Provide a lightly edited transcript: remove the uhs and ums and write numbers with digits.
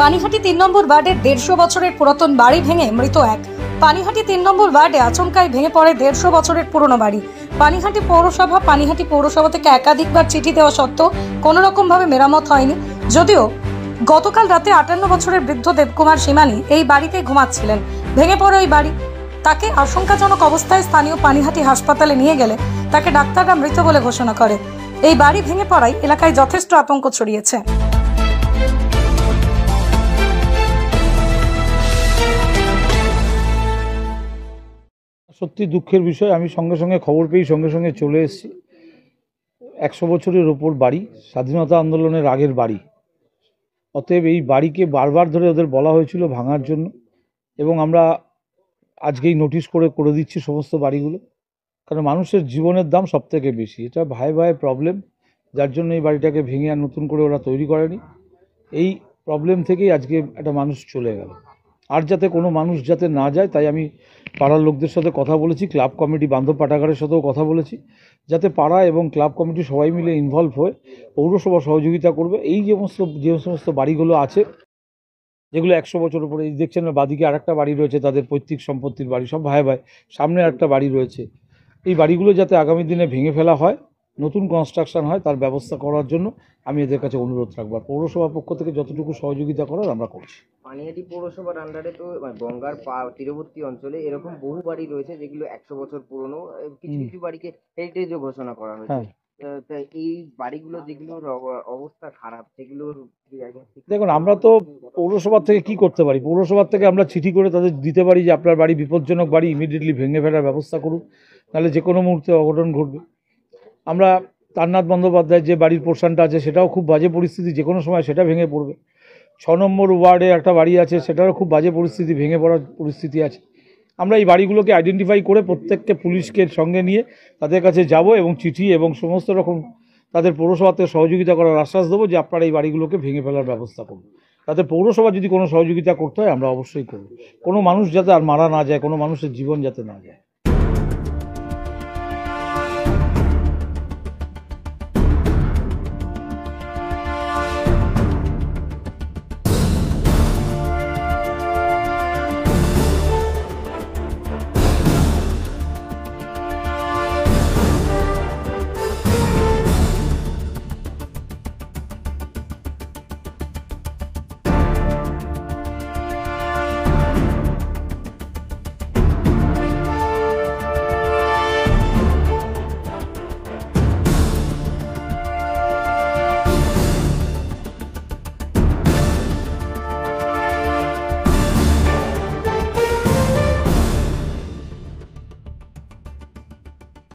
পানিহাটি ৩ নম্বর ওয়ার্ডের ১৫০ বছরের পুরাতন বাড়ি ভেঙে মৃত এক। পানিহাটি ৩ নম্বর ওয়ার্ডে আচমকাই ভেঙে পড়ে ১৫০ বছরের পুরনো বাড়ি। পানিহাটি পৌরসভা থেকে একাধিকবার চিঠি দেওয়া সত্ত্বেও কোনো রকমভাবে মেরামত হয়নি। যদিও গতকাল রাতে ৫৮ বছরের বৃদ্ধ দেবকুমার সীমানি এই বাড়িতে ঘুমাচ্ছিলেন। ভেঙে পড়ে ওই বাড়ি। তাকে আশঙ্কাজনক অবস্থায় স্থানীয় পানিহাটি হাসপাতালে নিয়ে গেলে তাকে ডাক্তাররা মৃত বলে ঘোষণা করে। এই বাড়ি ভেঙে পড়ায় এলাকায় যথেষ্ট আতঙ্ক ছড়িয়েছে। সত্যি দুঃখের বিষয়। আমি সঙ্গে সঙ্গে খবর পেয়ে সঙ্গে সঙ্গে চলে এসেছি। ১০০ বছরের ওপর বাড়ি, স্বাধীনতা আন্দোলনের আগের বাড়ি। অতএব এই বাড়িকে বারবার ধরে ওদের বলা হয়েছিল ভাঙার জন্য, এবং আমরা আজকেই নোটিশ করে দিচ্ছি সমস্ত বাড়িগুলো। কারণ মানুষের জীবনের দাম সব থেকে বেশি। এটা ভাই প্রবলেম, যার জন্য এই বাড়িটাকে ভেঙে আর নতুন করে ওরা তৈরি করেনি। এই প্রবলেম থেকেই আজকে একটা মানুষ চলে গেল। আর যাতে কোনো মানুষ যাতে না যায়, তাই আমি পাড়ার লোকদের সাথে কথা বলেছি, ক্লাব কমিটি বান্ধব পাঠাগারের সাথেও কথা বলেছি, যাতে পাড়া এবং ক্লাব কমিটি সবাই মিলে ইনভলভ হয়ে পৌরসভা সহযোগিতা করবে। এই যে সমস্ত বাড়িগুলো আছে যেগুলো ১০০ বছর উপরে, এই দেখছেন না বাদিকে আরেকটা বাড়ি রয়েছে, তাদের পৈতৃক সম্পত্তির বাড়ি, সব ভাই সামনে একটা বাড়ি রয়েছে। এই বাড়িগুলো যাতে আগামী দিনে ভেঙে ফেলা হয়, নতুন কনস্ট্রাকশন হয়, তার ব্যবস্থা করার জন্য আমি এদের কাছে অনুরোধ রাখবো। পৌরসভার পক্ষ থেকে যতটুকু সহযোগিতা করার আমরা করছি। পানিহাটি পৌরসভার আন্ডারে তো গঙ্গার তীরবর্তী অঞ্চলে এরকম বহু বাড়ি রয়েছে যেগুলো ১০০ বছর পুরনো, কিছু কিছু বাড়িকে হেরিটেজও ঘোষণা করা হয়েছে। এই বাড়িগুলো যেগুলোর অবস্থা খারাপ, সেগুলোর দেখুন, আমরা তো পৌরসভার থেকে কি করতে পারি? পৌরসভার থেকে আমরা চিঠি করে তাদের দিতে পারি যে আপনার বাড়ি বিপজ্জনক বাড়ি, ইমিডিয়েটলি ভেঙে ফেলার ব্যবস্থা করুন, নাহলে যে কোনো মুহূর্তে অঘটন ঘটবে। আমরা তারনাথ বন্দ্যোপাধ্যায়ের যে বাড়ির পোর্শনটা আছে সেটাও খুব বাজে পরিস্থিতি, যে কোনো সময় সেটা ভেঙে পড়বে। ৬ নম্বর ওয়ার্ডে একটা বাড়ি আছে, সেটারও খুব বাজে পরিস্থিতি, ভেঙে পড়ার পরিস্থিতি আছে। আমরা এই বাড়িগুলোকে আইডেন্টিফাই করে প্রত্যেককে পুলিশকে সঙ্গে নিয়ে তাদের কাছে যাব এবং চিঠি এবং সমস্ত রকম তাদের পৌরসভাতে সহযোগিতা করার আশ্বাস দেবো যে আপনারা এই বাড়িগুলোকে ভেঙে ফেলার ব্যবস্থা করুন। তাতে পৌরসভা যদি কোনো সহযোগিতা করতে হয় আমরা অবশ্যই করব। কোনো মানুষ যাতে আর মারা না যায়, কোনো মানুষের জীবন যাতে না যায়।